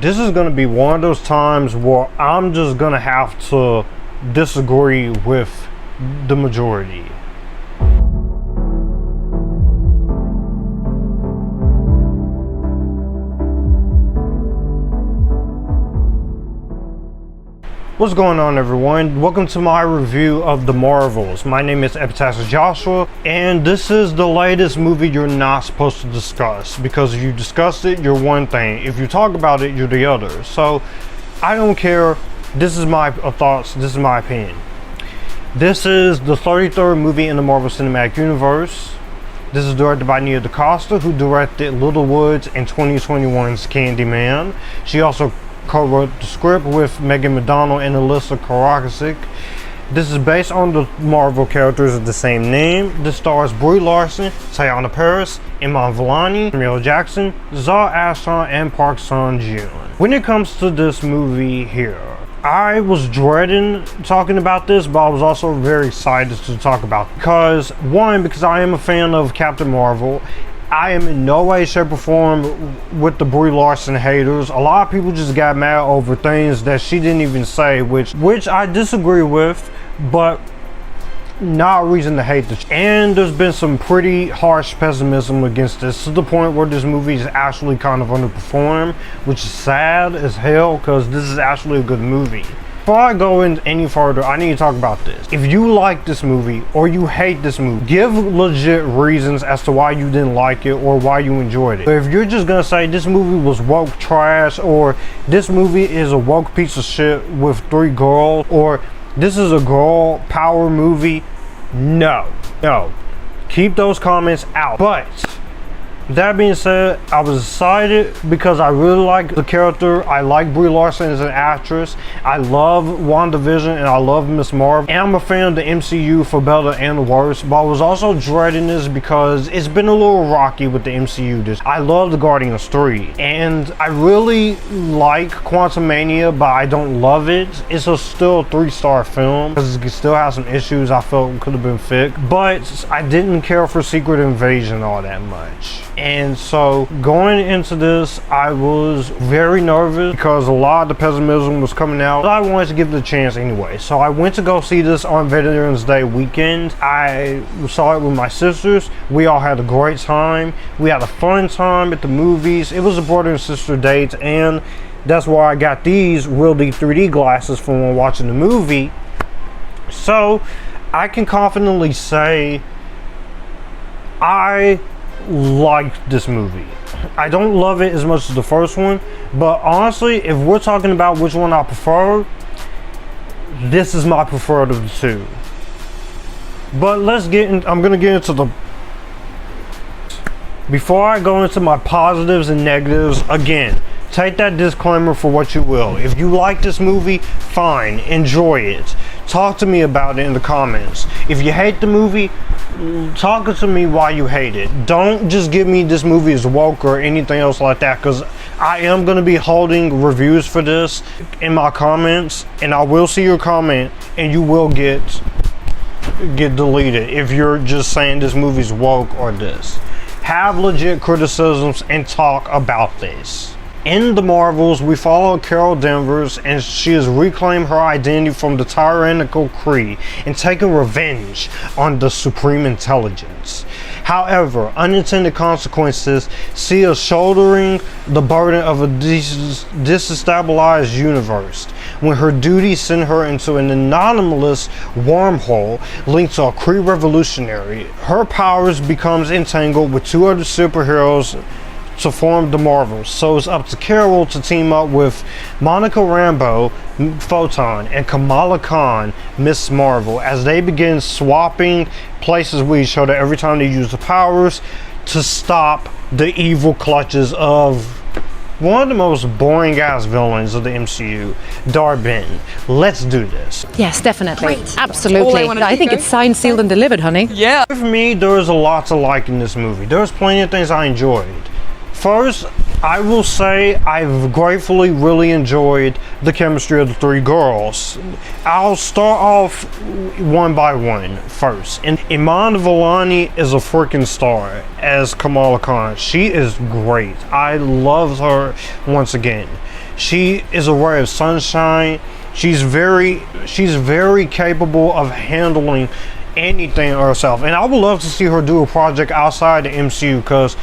this is going to be one of those times where I'm just going to have to disagree with the majority. What's going on, everyone? Welcome to my review of the Marvels. My name is Epictastic Joshua, and this is the latest movie you're not supposed to discuss, because if you discuss it, you're one thing. If you talk about it, you're the other. So I don't care. This is my thoughts. This is my opinion. This is the 33rd movie in the Marvel Cinematic Universe. This is directed by Nia DaCosta, who directed Little Woods and 2021's Candyman. She also co-wrote the script with Megan McDonnell and Alyssa Karakasik. This is based on the Marvel characters of the same name. This stars Brie Larson, Teyonah Parris, Iman Vellani, Samuel Jackson, Zac Efron, and Park Sung-joon. When it comes to this movie here, I was dreading talking about this, but I was also very excited to talk about it. Because I am a fan of Captain Marvel. I am in no way, shape, or form with the Brie Larson haters. A lot of people just got mad over things that she didn't even say, which I disagree with, but not a reason to hate this. And there's been some pretty harsh pessimism against this, to the point where this movie is actually kind of underperformed, which is sad as hell, because this is actually a good movie. Before I go in any further, I need to talk about this. If you like this movie or you hate this movie, give legit reasons as to why you didn't like it or why you enjoyed it. But if you're just gonna say this movie was woke trash, or this movie is a woke piece of shit with 3 girls, or this is a girl power movie, no. Keep those comments out. But that being said, I was excited because I really like the character. I like Brie Larson as an actress. I love WandaVision and I love Miss Marvel. And I'm a fan of the MCU for better and worse. But I was also dreading this because it's been a little rocky with the MCU. I love the Guardians 3. And I really like Quantumania, but I don't love it. It's still a 3-star film because it still has some issues I felt could have been fixed. But I didn't care for Secret Invasion all that much. And so going into this, I was very nervous because a lot of the pessimism was coming out, but I wanted to give it a chance anyway. So I went to go see this on Veterans Day weekend. I saw it with my sisters. We all had a great time. We had a fun time at the movies. It was a brother and sister date, and that's why I got these RealD 3D glasses for when watching the movie. So I can confidently say I liked this movie. I don't love it as much as the first one, but honestly, if we're talking about which one I prefer, this is my preferred of the two. But let's get in. I'm gonna get into the, before I go into my positives and negatives, again, take that disclaimer for what you will. If you like this movie, fine, enjoy it. Talk to me about it in the comments. If you hate the movie, talk to me why you hate it. Don't just give me this movie is woke or anything else like that, because I am going to be holding reviews for this in my comments, and I will see your comment and you will get deleted if you're just saying this movie's woke or this. Have legit criticisms and talk about this. In the Marvels, we follow Carol Danvers, and she has reclaimed her identity from the tyrannical Kree and taken revenge on the Supreme Intelligence. However, unintended consequences see her shouldering the burden of a destabilized universe when her duties send her into an anomalous wormhole linked to a Kree revolutionary. Her powers becomes entangled with 2 other superheroes to form the Marvels, so it's up to Carol to team up with Monica Rambeau, Photon, and Kamala Khan, Miss Marvel, as they begin swapping places with each other every time they use the powers to stop the evil clutches of one of the most boring ass villains of the MCU, Dar-Benn. Let's do this. Yes, definitely. Great. Absolutely. I think it's signed, sealed, and delivered, honey. Yeah. For me, there's a lot to like in this movie. There's plenty of things I enjoyed. First, I will say I've gratefully really enjoyed the chemistry of the 3 girls. I'll start off one by one first. And Iman Vellani is a freaking star as Kamala Khan. She is great. I love her once again. She is a ray of sunshine. She's very capable of handling anything herself, and I would love to see her do a project outside the MCU, because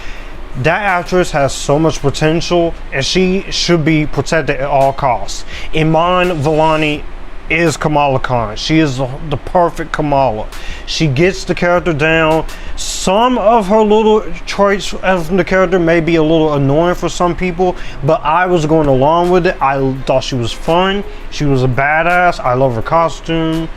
that actress has so much potential and she should be protected at all costs. Iman Vellani is Kamala Khan. She is the perfect Kamala. She gets the character down. Some of her little traits of the character may be a little annoying for some people, but I was going along with it. I thought she was fun. She was a badass. I love her costume.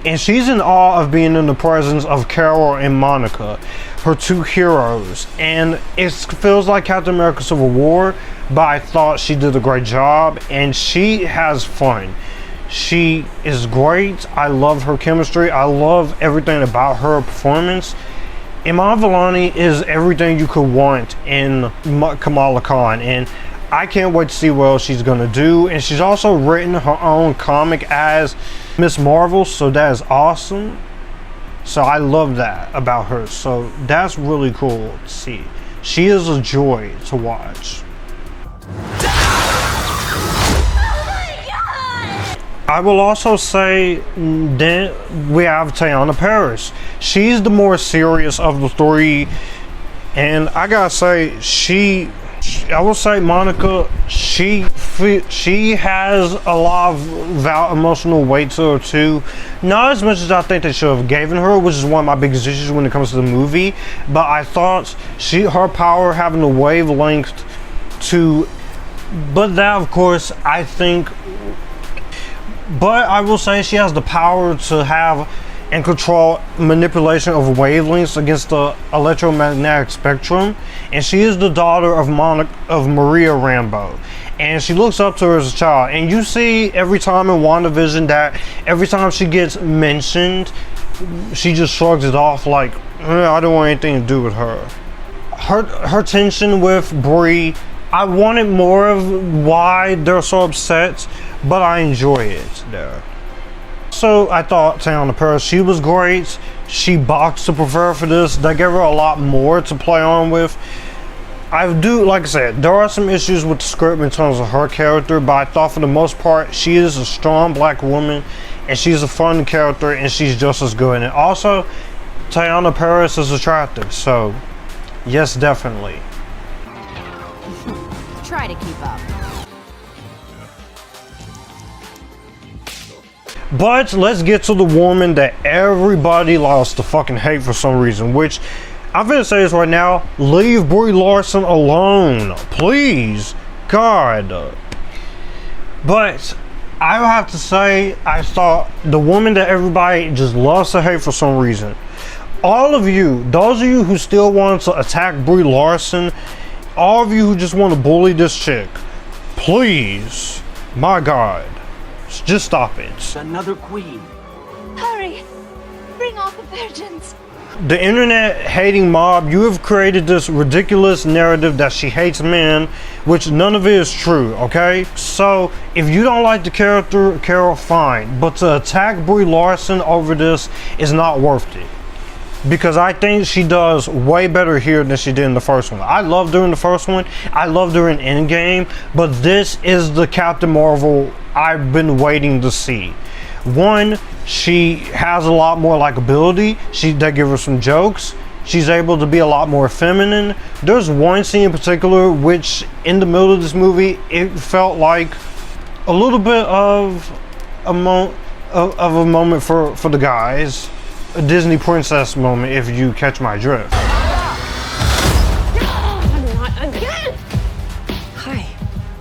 And she's in awe of being in the presence of Carol and Monica, her two heroes. And it feels like Captain America Civil War, but I thought she did a great job, and she has fun. She is great. I love her chemistry. I love everything about her performance. Iman Vellani is everything you could want in Kamala Khan, and I can't wait to see what else she's gonna do. And she's also written her own comic as Miss Marvel, so that is awesome. So I love that about her. So that's really cool to see. She is a joy to watch. I will also say that we have Teyonah Parris. She's the more serious of the three, and I gotta say, I will say Monica, she has a lot of emotional weight to her too. Not as much as I think they should have given her, which is one of my biggest issues when it comes to the movie. But I thought her power having the wavelength to, but that of course I think. But I will say she has the power to have and control manipulation of wavelengths against the electromagnetic spectrum, and she is the daughter of Maria Rambeau, and she looks up to her as a child. And you see every time in WandaVision that every time she gets mentioned, she just shrugs it off like, I don't want anything to do with her. Her tension with Brie, I wanted more of why they're so upset, but I enjoy it there. So I thought Teyonah Parris, she was great. She boxed to prepare for this. They gave her a lot more to play on with. Like I said, there are some issues with the script in terms of her character, but I thought for the most part, she is a strong black woman, and she's a fun character, and she's just as good. And also, Teyonah Parris is attractive, so yes, definitely. Try to keep up. But let's get to the woman that everybody lost to fucking hate for some reason, which I'm gonna say this right now, leave Brie Larson alone, please, God. But I would have to say, I thought the woman that everybody just loves to hate for some reason, all of you, those of you who still want to attack Brie Larson, all of you who just want to bully this chick, please, my God, just stop it. Another queen. Hurry! Bring all the virgins. The internet hating mob, you have created this ridiculous narrative that she hates men, which none of it is true, okay? So if you don't like the character, Carol, fine, but to attack Brie Larson over this is not worth it, because I think she does way better here than she did in the first one. I loved her in the first one. I loved her in Endgame, but this is the Captain Marvel I've been waiting to see. One, she has a lot more likability. They give her some jokes. She's able to be a lot more feminine. There's one scene in particular which, in the middle of this movie, it felt like a little bit of a moment for the guys. A Disney princess moment, if you catch my drift. Hi.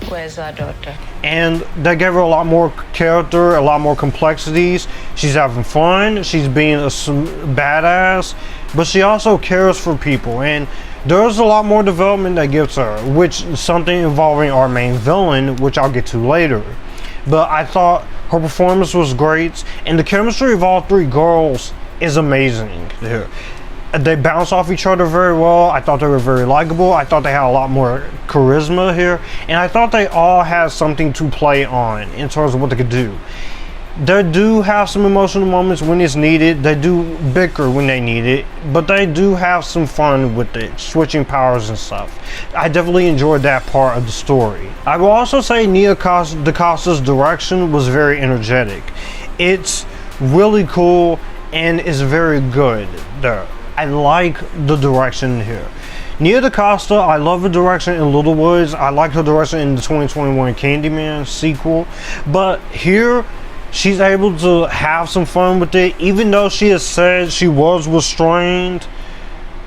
Where's our daughter? And they gave her a lot more character, a lot more complexities. She's having fun, she's being a badass, but she also cares for people. And there's a lot more development that gives her, which is something involving our main villain, which I'll get to later. But I thought her performance was great, and the chemistry of all three girls is amazing here. They bounce off each other very well. I thought they were very likable. I thought they had a lot more charisma here, and I thought they all had something to play on in terms of what they could do. They do have some emotional moments when it's needed. They do bicker when they need it, but they do have some fun with it, switching powers and stuff. I definitely enjoyed that part of the story. I will also say Nia DaCosta's direction was very energetic. It's really cool and is very good there. I like the direction here. Nia DaCosta, I love her direction in Little Woods. I like her direction in the 2021 Candyman sequel, but here she's able to have some fun with it, even though she has said she was restrained.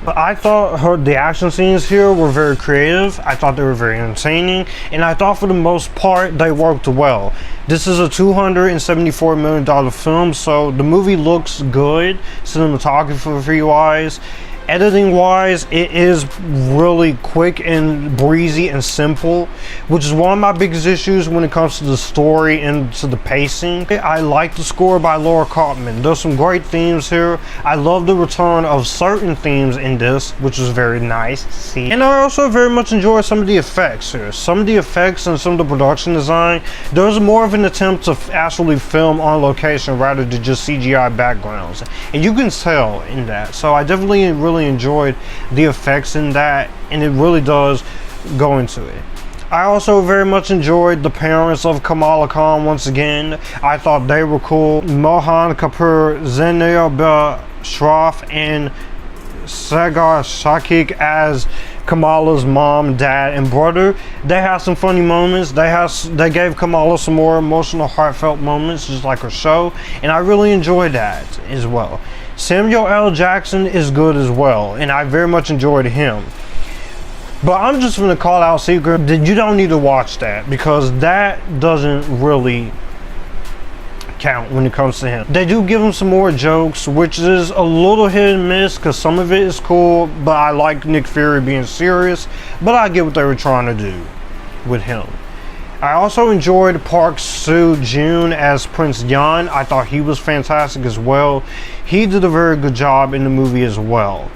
But I thought the action scenes here were very creative. I thought they were very entertaining, and I thought for the most part they worked well. This is a $274 million film, so the movie looks good cinematography wise. Editing wise, it is really quick and breezy and simple, which is one of my biggest issues when it comes to the story and to the pacing. I like the score by Laura Kaufman. There's some great themes here. I love the return of certain themes in this, which is very nice to see. And I also very much enjoy some of the effects here. Some of the effects and some of the production design, there's more of an attempt to actually film on location rather than just CGI backgrounds. And you can tell in that. So I definitely really enjoyed the effects in that, and it really does go into it. I also very much enjoyed the parents of Kamala Khan once again. I thought they were cool. Mohan Kapoor, Zainab Sharaf, and Sagar Shakik as Kamala's mom, dad, and brother. They have some funny moments. They gave Kamala some more emotional, heartfelt moments, just like her show, and I really enjoyed that as well. Samuel L. Jackson is good as well, and I very much enjoyed him. But I'm just going to call out secret that you don't need to watch that, because that doesn't really count when it comes to him. They do give him some more jokes, which is a little hit and miss, because some of it is cool, but I like Nick Fury being serious, but I get what they were trying to do with him. I also enjoyed Park Seo-joon as Prince Yan. I thought he was fantastic as well. He did a very good job in the movie as well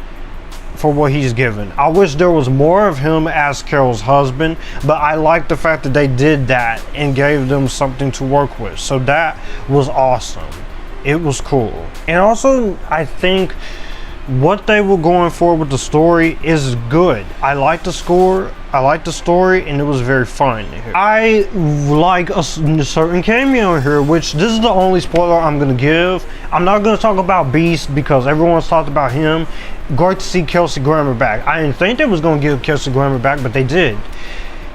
for what he's given. I wish there was more of him as Carol's husband, but I like the fact that they did that and gave them something to work with. So that was awesome. It was cool. And also, I think what they were going for with the story is good. I like the score, I like the story, and it was very fun. I like a certain cameo here, which this is the only spoiler I'm going to give. I'm not going to talk about Beast because everyone's talked about him. Great to see Kelsey Grammer back. I didn't think they was going to give Kelsey Grammer back, but they did.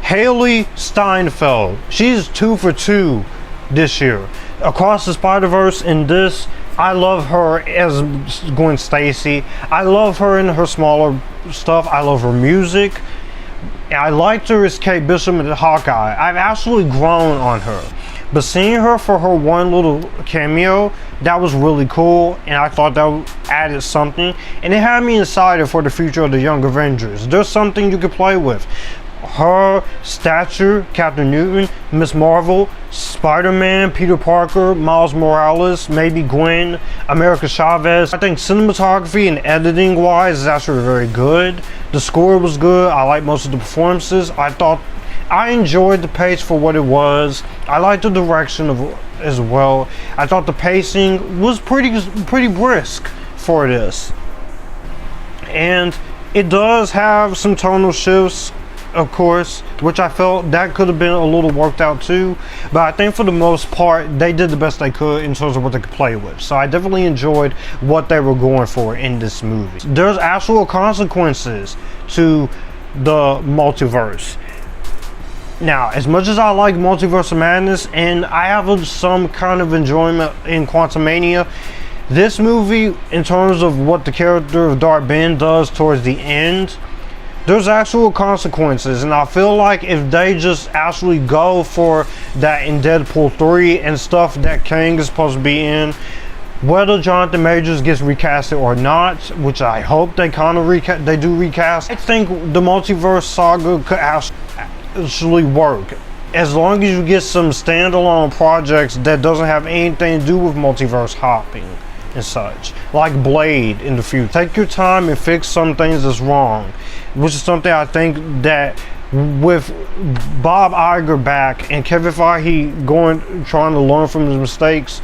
Haley Steinfeld. She's 2 for 2 this year. Across the Spider-Verse in this, I love her as Gwen Stacy. I love her in her smaller stuff. I love her music. I liked her as Kate Bishop and Hawkeye. I've actually grown on her. But seeing her for her one little cameo, that was really cool, and I thought that added something. And it had me excited for the future of the Young Avengers. There's something you could play with. Her, Stature, Captain Newton, Miss Marvel, Spider-Man, Peter Parker, Miles Morales, maybe Gwen, America Chavez. I think cinematography and editing wise is actually very good. The score was good. I like most of the performances. I enjoyed the pace for what it was. I liked the direction as well. I thought the pacing was pretty brisk for this. And it does have some tonal shifts, of course, which I felt that could have been a little worked out too, but I think for the most part they did the best they could in terms of what they could play with. So I definitely enjoyed what they were going for in this movie. There's actual consequences to the multiverse. Now, as much as I like Multiverse of Madness and I have some kind of enjoyment in Quantumania, this movie, in terms of what the character of Dark Ben does towards the end, there's actual consequences, and I feel like if they just actually go for that in Deadpool 3 and stuff that Kang is supposed to be in, whether Jonathan Majors gets recasted or not, which I hope they kind of recast, I think the multiverse saga could actually work. As long as you get some standalone projects that doesn't have anything to do with multiverse hopping and such, like Blade in the future. Take your time and fix some things that's wrong, which is something I think that with Bob Iger back and Kevin Feige trying to learn from his mistakes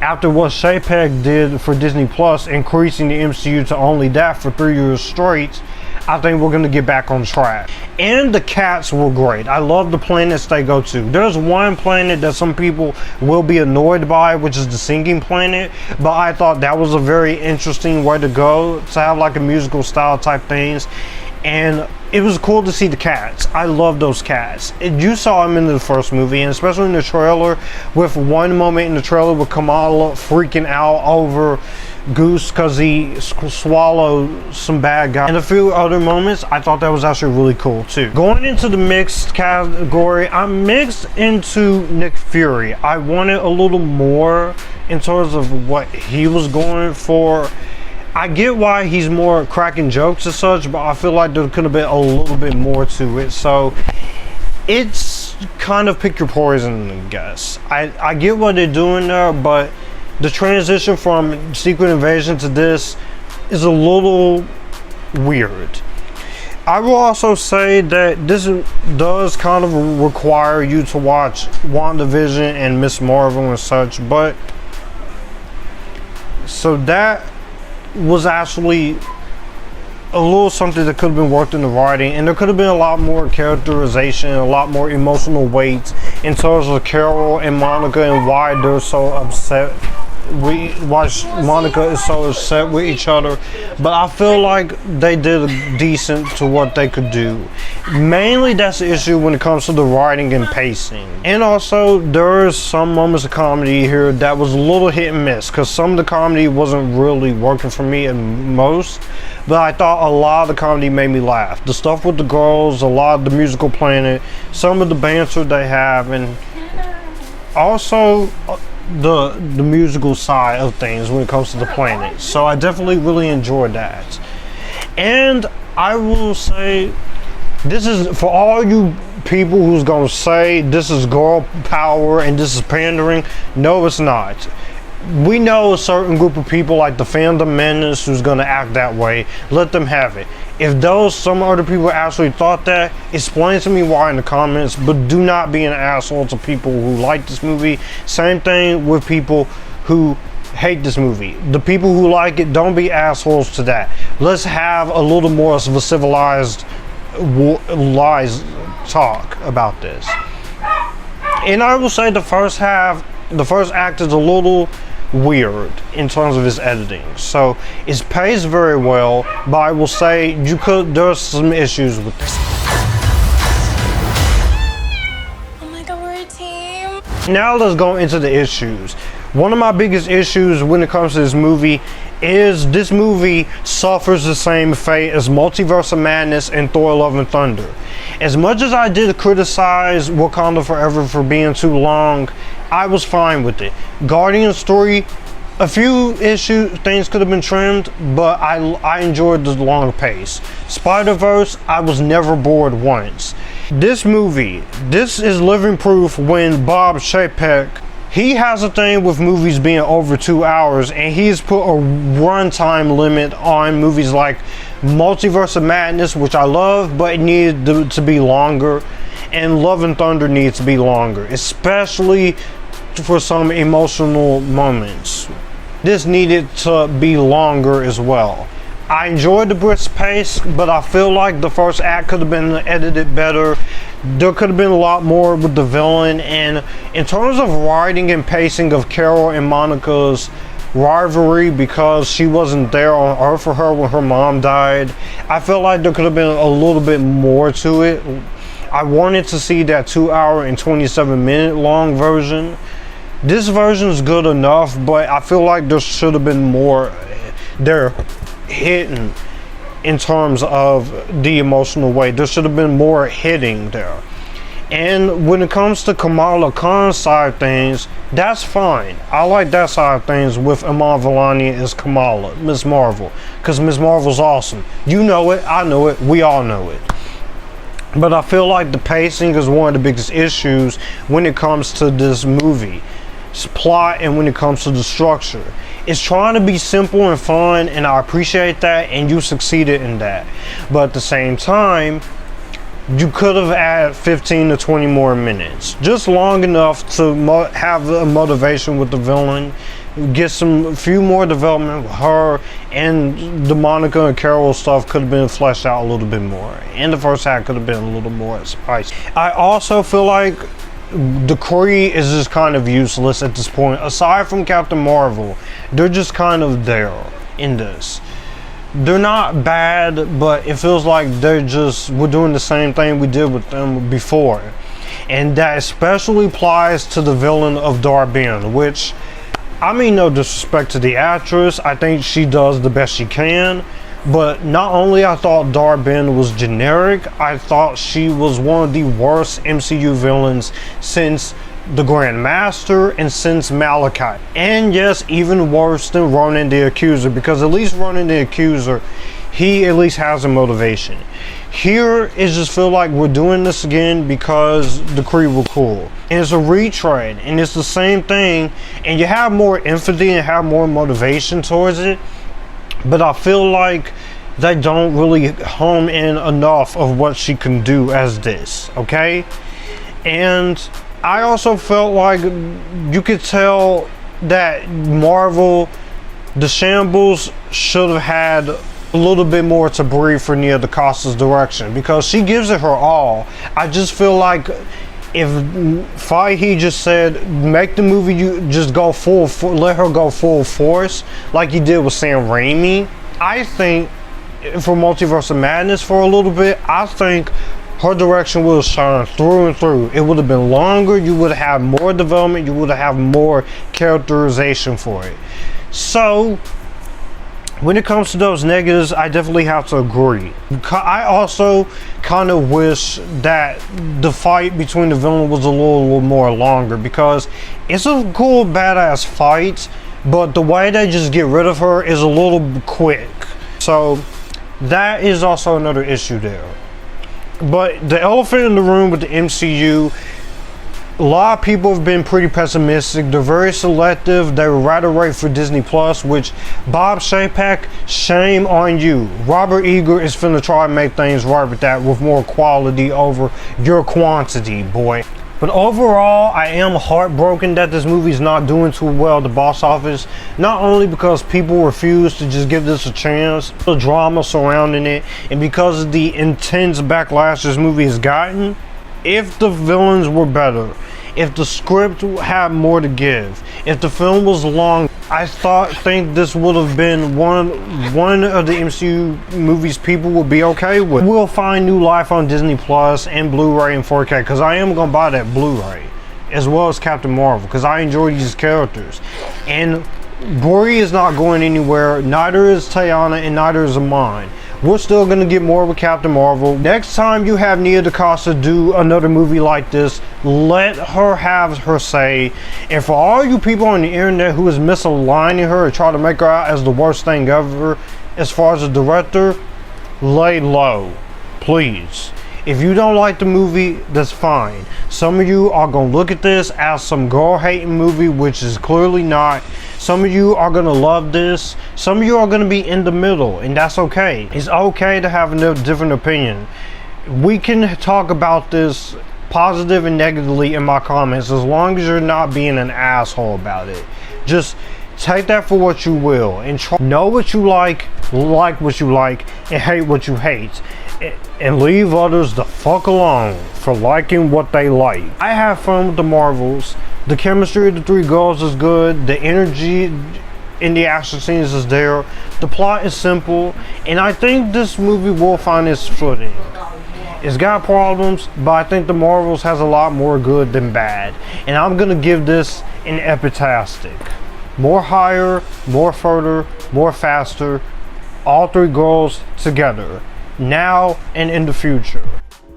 after what Chapek did for Disney Plus, increasing the MCU to only that for 3 years straight, I think we're going to get back on track. And the cats were great. I love the planets they go to. There's one planet that some people will be annoyed by, which is the singing planet, but I thought that was a very interesting way to go, to have like a musical style type things. And it was cool to see the cats. I love those cats. You saw them in the first movie, and especially in the trailer, with one moment in the trailer with Kamala freaking out over Goose because he swallowed some bad guy, and a few other moments. I thought that was actually really cool too. Going into the mixed category, I'm mixed into Nick Fury. I wanted a little more in terms of what he was going for. I get why he's more cracking jokes and such, but I feel like there could have been a little bit more to it. So it's kind of pick your poison, I guess. I get what they're doing there, but the transition from Secret Invasion to this is a little weird. I will also say that this does kind of require you to watch WandaVision and Miss Marvel and such, but so that was actually a little something that could have been worked in the writing, and there could have been a lot more characterization, a lot more emotional weight in terms of Carol and Monica and why they're so upset. Why Monica is so upset with each other, but I feel like they did decent to what they could do. Mainly that's the issue when it comes to the writing and pacing, and also there's some moments of comedy here that was a little hit and miss, because some of the comedy wasn't really working for me at most, but I thought a lot of the comedy made me laugh. The stuff with the girls, a lot of the musical planet, some of the banter they have, and also the musical side of things when it comes to the planet. So I definitely really enjoyed that. And I will say, this is for all you people who's gonna say this is girl power and this is pandering. No, it's not. We know a certain group of people like the fandom menace who's gonna act that way. Let them have it. If some other people actually thought that, explain to me why in the comments, but do not be an asshole to people who like this movie. Same thing with people who hate this movie. The people who like it, don't be assholes to that. Let's have a little more of a civilized lies talk about this. And I will say the first act is a little weird in terms of his editing, so it's paced very well, but I will say there's some issues with this. Oh my god, we're a team. Now let's go into the issues. One of my biggest issues when it comes to this movie is this movie suffers the same fate as Multiverse of Madness and Thor Love and Thunder. As much as I did criticize Wakanda Forever for being too long, I was fine with it. Guardian's story, a few things could have been trimmed, but I enjoyed the long pace. Spider-Verse, I was never bored once. This movie, this is living proof when Bob Chapek, he has a thing with movies being over 2 hours, and he's put a runtime limit on movies like Multiverse of Madness, which I love, but it needed to be longer, and Love and Thunder needs to be longer, especially for some emotional moments. This needed to be longer as well. I enjoyed the brisk pace, but I feel like the first act could have been edited better. There could have been a lot more with the villain, and in terms of writing and pacing of Carol and Monica's rivalry, because she wasn't there on Earth for her when her mom died, I felt like there could have been a little bit more to it. I wanted to see that 2 hour and 27-minute long version. This version is good enough, but I feel like there should have been more there hidden in terms of the emotional weight. There should have been more hitting there. And when it comes to Kamala Khan's side of things, that's fine. I like that side of things with Iman Vellani as Kamala, Miss Marvel, because Miss Marvel's awesome. You know it, I know it, we all know it. But I feel like the pacing is one of the biggest issues when it comes to this movie. It's plot, and when it comes to the structure. It's trying to be simple and fun, and I appreciate that, and you succeeded in that. But at the same time, you could have added 15 to 20 more minutes, just long enough to have a motivation with the villain, get a few more development with her, and the Monica and Carol stuff could have been fleshed out a little bit more, and the first half could have been a little more spicy. I also feel like the Kree is just kind of useless at this point. Aside from Captain Marvel, they're just kind of there in this. They're not bad, but it feels like we're doing the same thing we did with them before. And that especially applies to the villain of Darben, which, I mean, no disrespect to the actress, I think she does the best she can. But not only I thought Darben was generic, I thought she was one of the worst MCU villains since the Grand Master and since Malachi. And yes, even worse than Ronan the Accuser, because at least Ronan the Accuser, he at least has a motivation. Here, it just feel like we're doing this again because the Kree were cool. And it's a retread, and it's the same thing, and you have more empathy and have more motivation towards it. But I feel like they don't really hone in enough of what she can do as this, okay? And I also felt like you could tell that Marvel, the Shambles, should have had a little bit more to breathe for Nia DaCosta's direction, because she gives it her all. I just feel like if Feige just said, make the movie, you just go let her go full force, like he did with Sam Raimi, I think for Multiverse of Madness for a little bit, I think her direction would have shined through and through. It would have been longer, you would have more development, you would have more characterization for it. So, when it comes to those negatives, I definitely have to agree. I also kind of wish that the fight between the villain was a little more longer, because it's a cool badass fight, but the way they just get rid of her is a little quick. So that is also another issue there. But the elephant in the room with the MCU, a lot of people have been pretty pessimistic. They're very selective. They were rather right for Disney Plus, which, Bob Chapek, shame on you. Robert Eager is finna try and make things right with that, with more quality over your quantity, boy. But overall, I am heartbroken that this movie's not doing too well at the box office. Not only because people refuse to just give this a chance, the drama surrounding it, and because of the intense backlash this movie has gotten. If the villains were better, if the script had more to give, if the film was long, I think this would have been one of the MCU movies people would be okay with. We'll find new life on Disney Plus and Blu-ray and 4K, because I am gonna buy that Blu-ray, as well as Captain Marvel, because I enjoy these characters. And Brie is not going anywhere, neither is Teyana, and neither is Amon. We're still going to get more with Captain Marvel. Next time you have Nia DaCosta do another movie like this, let her have her say. And for all you people on the internet who is misaligning her and try to make her out as the worst thing ever, as far as a director, lay low, please. If you don't like the movie, that's fine. Some of you are going to look at this as some girl-hating movie, which is clearly not. Some of you are going to love this. Some of you are going to be in the middle, and that's okay. It's okay to have a different opinion. We can talk about this positive and negatively in my comments, as long as you're not being an asshole about it. Just take that for what you will, and know what you like what you like, and hate what you hate. And leave others the fuck alone for liking what they like. I have fun with the Marvels. The chemistry of the three girls is good. The energy in the action scenes is there. The plot is simple. And I think this movie will find its footing. It's got problems, but I think the Marvels has a lot more good than bad. And I'm going to give this an Epictastic. More higher, more further, more faster. All three girls together. Now and in the future.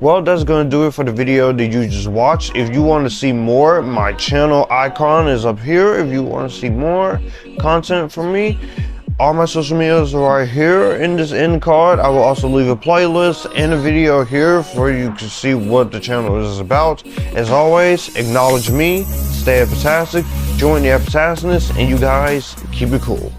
Well, that's going to do it for the video that you just watched. If you want to see more, my channel icon is up here. If you want to see more content from me, all my social medias are right here in this end card. I will also leave a playlist and a video here for you to see what the channel is about. As always, acknowledge me, stay Epictastic, join the Epictasticness, and you guys keep it cool.